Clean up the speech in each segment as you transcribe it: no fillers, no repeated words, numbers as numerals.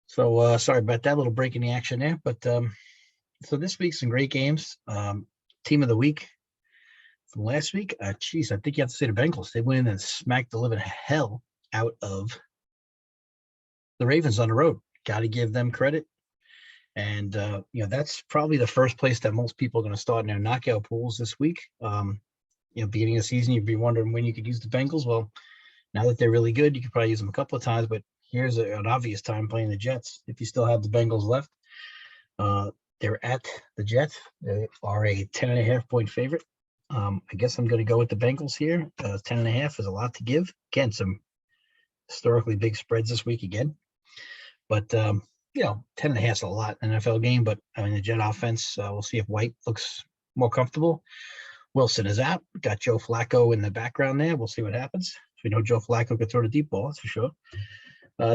So sorry about that little break in the action there. But so this week's some great games. Team of the week from last week. Geez, I think you have to say the Bengals. They went in and smacked the living hell out of the Ravens on the road. Got to give them credit. And that's probably the first place that most people are going to start in their knockout pools this week. Beginning of the season, you'd be wondering when you could use the Bengals. Well, now that they're really good, you could probably use them a couple of times, but here's an obvious time playing the Jets. If you still have the Bengals left, they're at the Jets. They are a 10.5-point favorite. I guess I'm going to go with the Bengals here. 10.5 is a lot to give. Again, some historically big spreads this week again. But, 10.5 is a lot in an NFL game. But, the Jet offense, we'll see if White looks more comfortable. Wilson is out. Got Joe Flacco in the background there. We'll see what happens. We know Joe Flacco could throw the deep ball, that's for sure.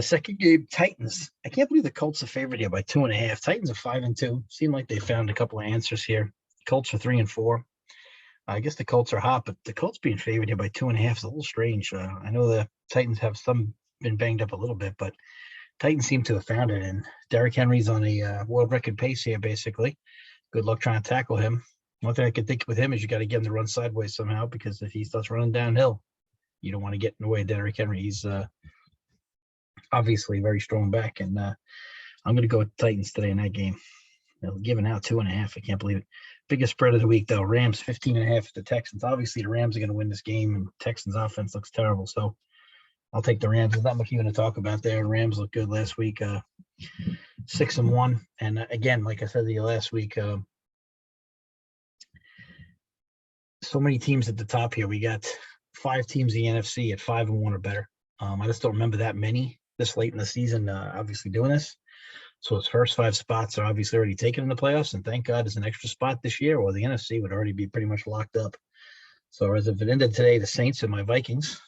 Second game, Titans. I can't believe the Colts are favored here by 2.5. Titans are 5-2. Seem like they found a couple of answers here. Colts are 3-4. I guess the Colts are hot, but the Colts being favored here by 2.5 is a little strange. I know the Titans have been banged up a little bit, but Titans seem to have found it. And Derrick Henry's on a world record pace here, basically. Good luck trying to tackle him. One thing I could think with him is you got to get him to run sideways somehow, because if he starts running downhill, you don't want to get in the way of Derrick Henry. He's obviously very strong back, and I'm going to go with the Titans today in that game. They're giving out 2.5. I can't believe it. Biggest spread of the week, though. Rams 15.5 at the Texans. Obviously, the Rams are going to win this game, and Texans offense looks terrible. So I'll take the Rams. There's not much even to talk about there. Rams looked good last week, 6-1. And again, like I said to you last week, so many teams at the top here. We got 5 teams in the NFC at 5-1 or better. I just don't remember that many this late in the season, obviously doing this. So his first 5 spots are obviously already taken in the playoffs, and thank God there's an extra spot this year, or the NFC would already be pretty much locked up. So as if it ended today, the Saints and my Vikings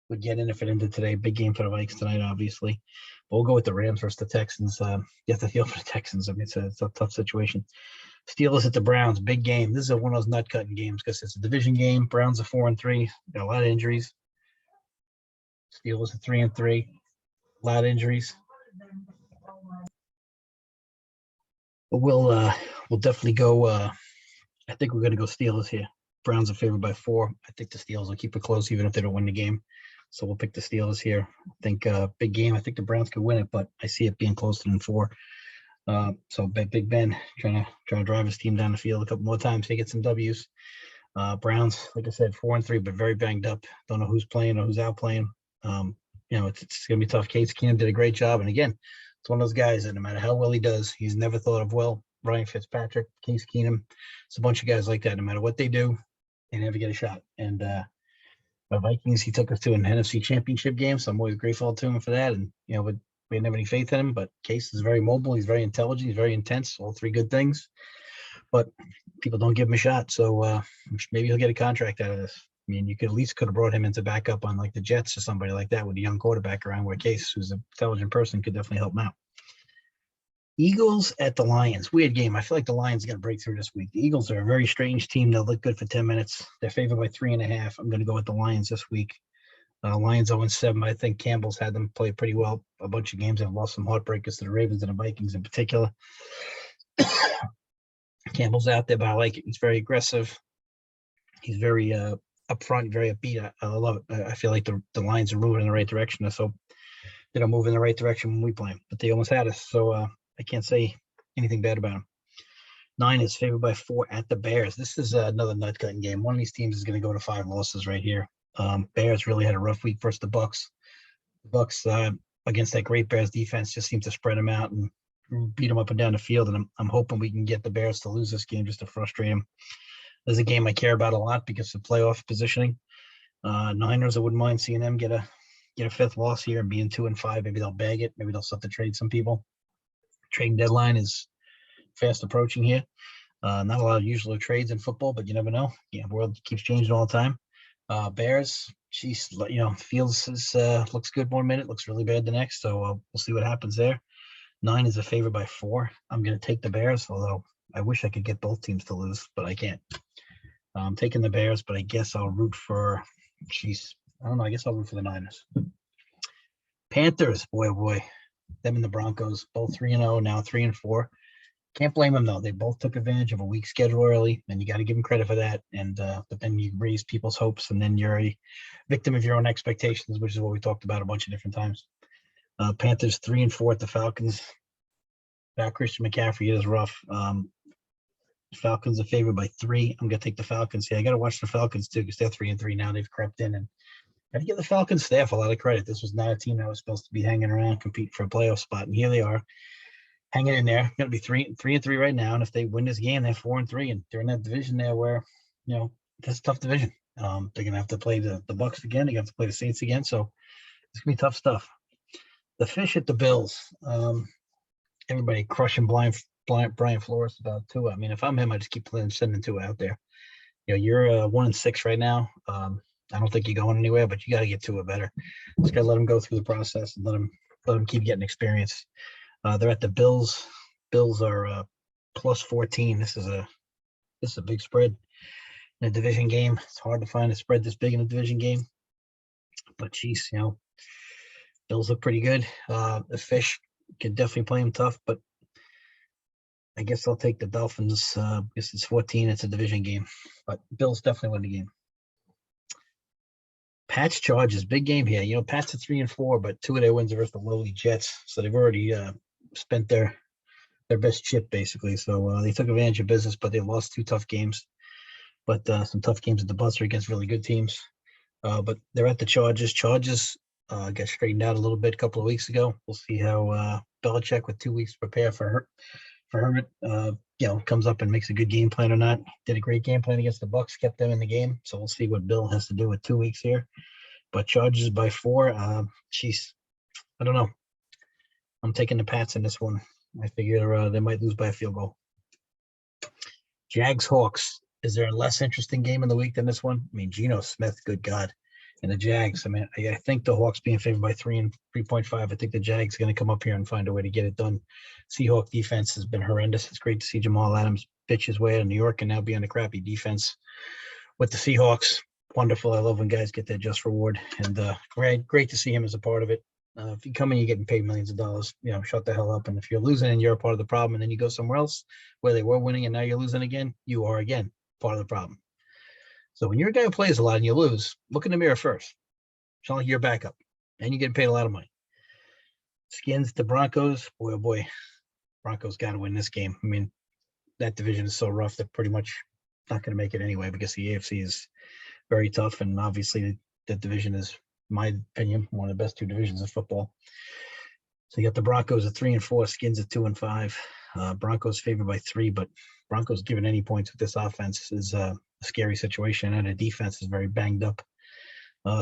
would get in if it ended today. Big game for the Vikings tonight, obviously. But we'll go with the Rams versus the Texans. You have to feel for the Texans. It's a tough situation. Steelers at the Browns, big game. This is one of those nut-cutting games because it's a division game. Browns are 4-3. Got a lot of injuries. Steelers are 3-3. A lot of injuries. But we'll definitely go. I think we're going to go Steelers here. Browns are favored by 4. I think the Steelers will keep it close even if they don't win the game. So we'll pick the Steelers here. I think big game. I think the Browns could win it, but I see it being closer than 4. So Big Ben trying to drive his team down the field a couple more times to get some W's. Browns, like I said, 4-3, but very banged up. Don't know who's playing or who's out playing. It's going to be tough. Case Keenum did a great job. And again, it's one of those guys that no matter how well he does, he's never thought of well. Ryan Fitzpatrick, Case Keenum, it's a bunch of guys like that. No matter what they do, they never get a shot. And the Vikings, he took us to an NFC championship game, so I'm always grateful to him for that. And, we didn't have any faith in him, but Case is very mobile. He's very intelligent. He's very intense. All 3 good things. But people don't give him a shot. So maybe he'll get a contract out of this. I mean, you could have brought him into backup on like the Jets or somebody like that with a young quarterback around, where Case, who's an intelligent person, could definitely help him out. Eagles at the Lions. Weird game. I feel like the Lions are going to break through this week. The Eagles are a very strange team. They'll look good for 10 minutes. They're favored by 3.5. I'm going to go with the Lions this week. Lions 0-7. I think Campbell's had them play pretty well. A bunch of games have lost some heartbreakers to the Ravens and the Vikings in particular. Campbell's out there, but I like it. He's very aggressive. He's very upfront, very upbeat. I love it. I feel like the Lions are moving in the right direction. So they don't move in the right direction when we play them, but they almost had us. So I can't say anything bad about them. 9 is favored by 4 at the Bears. This is another nut-cutting game. One of these teams is going to go to 5 losses right here. Bears really had a rough week versus the Bucs. The Bucs against that great Bears defense just seemed to spread them out and beat them up and down the field. And I'm hoping we can get the Bears to lose this game just to frustrate them. This is a game I care about a lot because of playoff positioning. Niners, I wouldn't mind seeing them get a 5th loss here and being 2-5. Maybe they'll bag it. Maybe they'll start to trade some people. Trading deadline is fast approaching here. Not a lot of usual trades in football, but you never know. The world keeps changing all the time. Bears, Fields looks good one minute, looks really bad the next. So we'll see what happens there. 9 is a favorite by 4. I'm going to take the Bears, although I wish I could get both teams to lose, but I can't. I'm taking the Bears, but I guess I'll root for, I don't know. I guess I'll root for the Niners. Panthers, boy, oh boy. Them and the Broncos, both 3-0, now 3-4. Can't blame them though. They both took advantage of a weak schedule early, and you got to give them credit for that. And but then you raise people's hopes, and then you're a victim of your own expectations, which is what we talked about a bunch of different times. Panthers 3-4 at the Falcons. Without Christian McCaffrey, it is rough. Falcons are favored by 3. I'm gonna take the Falcons here. I got to watch the Falcons too because they're 3-3 now. They've crept in, and got to give the Falcons staff a lot of credit. This was not a team that was supposed to be hanging around, competing for a playoff spot, and here they are, hanging in there. Going to be 3-3 right now, and if they win this game, they're 4-3, and they're in that division there where, that's a tough division. They're going to have to play the Bucs again. They have to play the Saints again, so it's going to be tough stuff. The Fish at the Bills. Everybody crushing Brian Flores about Tua. I mean, if I'm him, I just keep sending Tua out there. You're 1-6 right now. I don't think you're going anywhere, but you got to get Tua better. Just got to let him go through the process and let him keep getting experience. They're at the Bills. Bills are plus 14. This is a big spread in a division game. It's hard to find a spread this big in a division game. But geez, Bills look pretty good. The Fish can definitely play them tough, but I guess I'll take the Dolphins. Because it's 14. It's a division game, but Bills definitely win the game. Pats Chargers, big game here. Pats are 3-4, but 2 of their wins are versus the lowly Jets, so they've already spent their best chip basically. So they took advantage of business, but they lost 2 tough games. But some tough games at the buzzer against really good teams. But they're at the Chargers. Chargers got straightened out a little bit a couple of weeks ago. We'll see how Belichick, with 2 weeks to prepare for Hermit, comes up and makes a good game plan or not. Did a great game plan against the Bucs, kept them in the game. So we'll see what Bill has to do with 2 weeks here. But Chargers by 4. I don't know. I'm taking the Pats in this one. I figure they might lose by a field goal. Jags Hawks. Is there a less interesting game in the week than this one? I mean, Geno Smith, good God. And the Jags, I mean, I think the Hawks being favored by 3 and 3.5. I think the Jags are going to come up here and find a way to get it done. Seahawk defense has been horrendous. It's great to see Jamal Adams pitch his way out of New York and now be on a crappy defense with the Seahawks. Wonderful. I love when guys get their just reward, and great to see him as a part of it. If you come in, you're getting paid millions of dollars. Shut the hell up. And if you're losing and you're a part of the problem, and then you go somewhere else where they were winning and now you're losing again, you are again part of the problem. So when you're a guy who plays a lot and you lose, look in the mirror first. It's not like you're a backup, and you're getting paid a lot of money. Skins to Broncos. Boy, oh boy, Broncos got to win this game. I mean, that division is so rough that pretty much not going to make it anyway because the AFC is very tough, and obviously that division is, in my opinion, one of the best 2 divisions of football. So you got the Broncos at 3-4, Skins at 2-5. Broncos favored by 3, but Broncos given any points with this offense is a scary situation, and the defense is very banged up.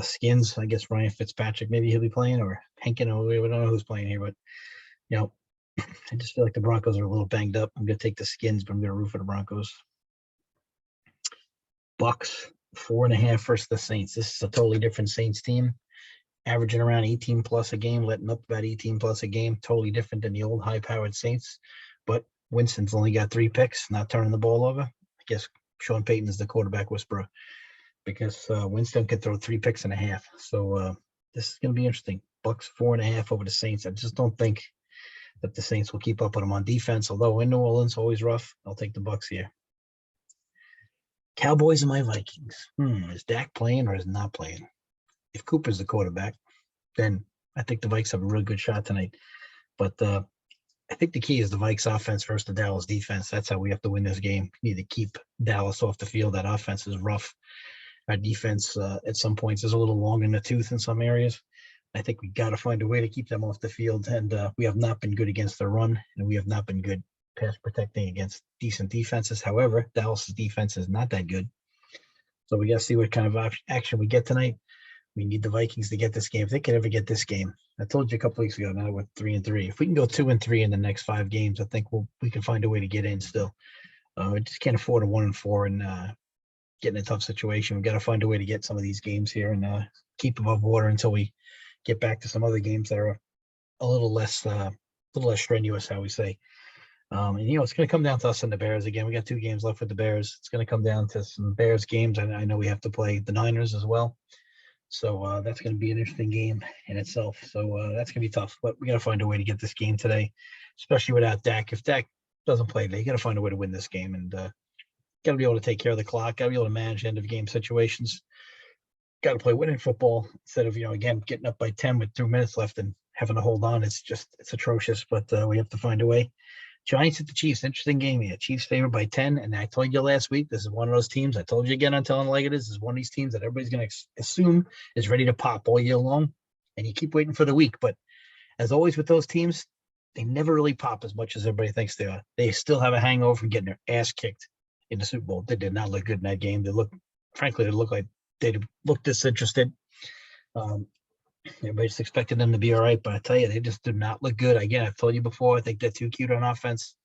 Skins, I guess Ryan Fitzpatrick, maybe he'll be playing, or Henkin, or we don't know who's playing here, but I just feel like the Broncos are a little banged up. I'm going to take the Skins, but I'm going to root for the Broncos. Bucs 4.5 versus the Saints. This is a totally different Saints team, averaging around 18 plus a game, letting up about 18 plus a game. Totally different than the old high-powered Saints. But Winston's only got 3 picks, not turning the ball over. I guess Sean Payton is the quarterback whisperer, because Winston could throw 3 picks and a half. So this is going to be interesting. Bucs 4.5 over the Saints. I just don't think that the Saints will keep up with them on defense. Although in New Orleans, always rough. I'll take the Bucs here. Cowboys and my Vikings. Is Dak playing or is not playing? If Cooper's the quarterback, then I think the Vikes have a really good shot tonight. But I think the key is the Vikes offense versus the Dallas defense. That's how we have to win this game. We need to keep Dallas off the field. That offense is rough. Our defense at some points is a little long in the tooth in some areas. I think we got to find a way to keep them off the field. And we have not been good against the run, and we have not been good pass protecting against decent defenses. However, Dallas's defense is not that good. So we got to see what kind of action we get tonight. We need the Vikings to get this game. If they can ever get this game, I told you a couple weeks ago, now we're 3-3. If we can go 2-3 in the next 5 games, I think we can find a way to get in still. We just can't afford a 1-4 and get in a tough situation. We've got to find a way to get some of these games here and keep above water until we get back to some other games that are a little less strenuous, how we say. And it's going to come down to us and the Bears again. We got 2 games left with the Bears. It's going to come down to some Bears games. I know we have to play the Niners as well. So that's going to be an interesting game in itself. So that's going to be tough, but we got to find a way to get this game today, especially without Dak. If Dak doesn't play today, you got to find a way to win this game, and got to be able to take care of the clock, got to be able to manage end of game situations, got to play winning football instead of, again, getting up by 10 with 2 minutes left and having to hold on. It's atrocious, but we have to find a way. Giants at the Chiefs, interesting game here. Chiefs favored by 10, and I told you last week, this is one of those teams. I told you again, I'm telling like it is. This is one of these teams that everybody's going to assume is ready to pop all year long, and you keep waiting for the week. But as always with those teams, they never really pop as much as everybody thinks they are. They still have a hangover from getting their ass kicked in the Super Bowl. They did not look good in that game. They looked like they looked disinterested. Everybody just expected them to be all right, but I tell you, they just did not look good. Again, I've told you before, I think they're too cute on offense.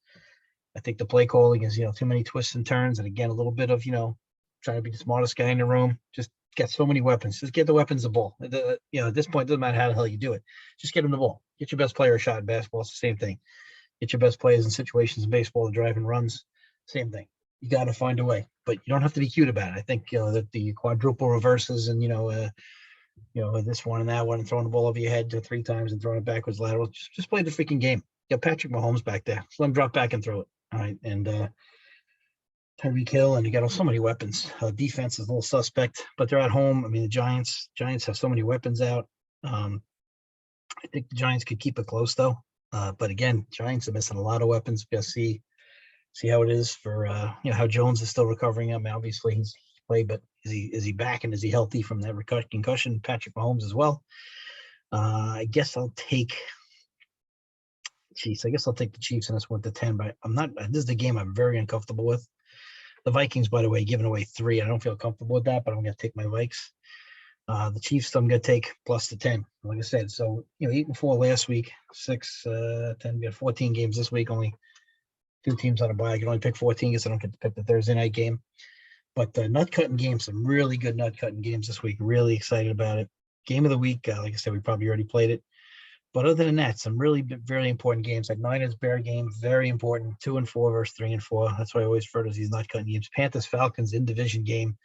I think the play calling is, too many twists and turns. And again, a little bit of, trying to be the smartest guy in the room. Just get so many weapons. Just get the weapons the ball. At this point, it doesn't matter how the hell you do it. Just get them the ball. Get your best player a shot in basketball. It's the same thing. Get your best players in situations in baseball, the driving runs. Same thing. You got to find a way, but you don't have to be cute about it. I think, that the quadruple reverses and, this one and that one, and throwing the ball over your head 3 times and throwing it backwards lateral. Just play the freaking game. You got Patrick Mahomes back there. Just let him drop back and throw it. All right. And Tyreek Hill, and you got so many weapons. Defense is a little suspect, but they're at home. I mean, the Giants have so many weapons out. I think the Giants could keep it close though. But again, Giants are missing a lot of weapons. We got to see how it is for how Jones is still recovering. I mean, obviously he's played, but is he back and is he healthy from that concussion? Patrick Mahomes as well. I guess I'll take the Chiefs in this one to 10, but I'm not. This is the game I'm very uncomfortable with. The Vikings, by the way, giving away 3. I don't feel comfortable with that, but I'm going to take my Vikes. The Chiefs, I'm going to take plus the 10. Like I said, so 8-4 last week, 6, 10. We got 14 games this week. Only 2 teams on a bye. I can only pick 14 because I don't get to pick the Thursday night game. But nut cutting games, some really good nut cutting games this week. Really excited about it. Game of the week, like I said, we probably already played it. But other than that, some really very important games. Like Niners Bear game, very important. 2-4 versus 3-4. That's why I always refer to these nut cutting games. Panthers Falcons in division game,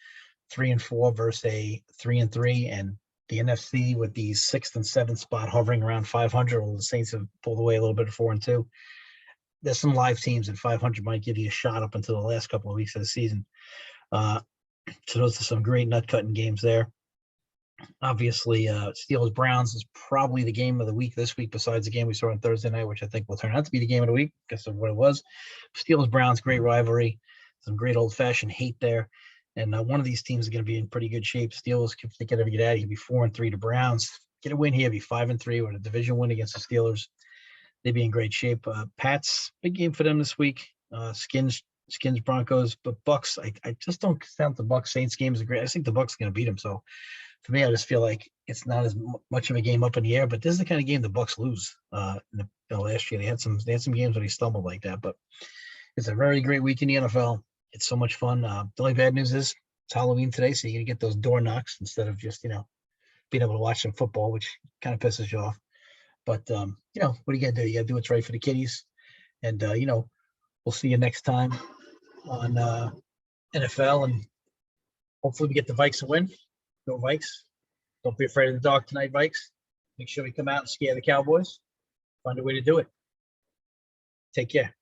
3-4 versus a 3-3, and the NFC with the 6th and 7th spot hovering around 500. Well, the Saints have pulled away a little bit of 4-2. There's some live teams, and 500 might give you a shot up until the last couple of weeks of the season. So those are some great nut cutting games there. Obviously, Steelers Browns is probably the game of the week this week, besides the game we saw on Thursday night, which I think will turn out to be the game of the week because of what it was. Steelers Browns, great rivalry, some great old fashioned hate there, and one of these teams is going to be in pretty good shape. Steelers, if they can ever get out, you'd be 4-3 to Browns. Get a win here, be 5-3 with a division win against the Steelers. They'd be in great shape. Pats, big game for them this week. Skins Broncos, but Bucks. I just don't count the Bucks Saints game as a great. I think the Bucks are going to beat them. So for me, I just feel like it's not as much of a game up in the air. But this is the kind of game the Bucks lose. Last year they had some games where they stumbled like that. But it's a very great week in the NFL. It's so much fun. The only bad news is it's Halloween today, so you're gonna get those door knocks instead of just being able to watch some football, which kind of pisses you off. But what are you gonna do? You gotta do what's right for the kiddies, and we'll see you next time on NFL, and hopefully we get the Vikes a win. Go Vikes. Don't be afraid of the dark tonight, Vikes. Make sure we come out and scare the Cowboys. Find a way to do it. Take care.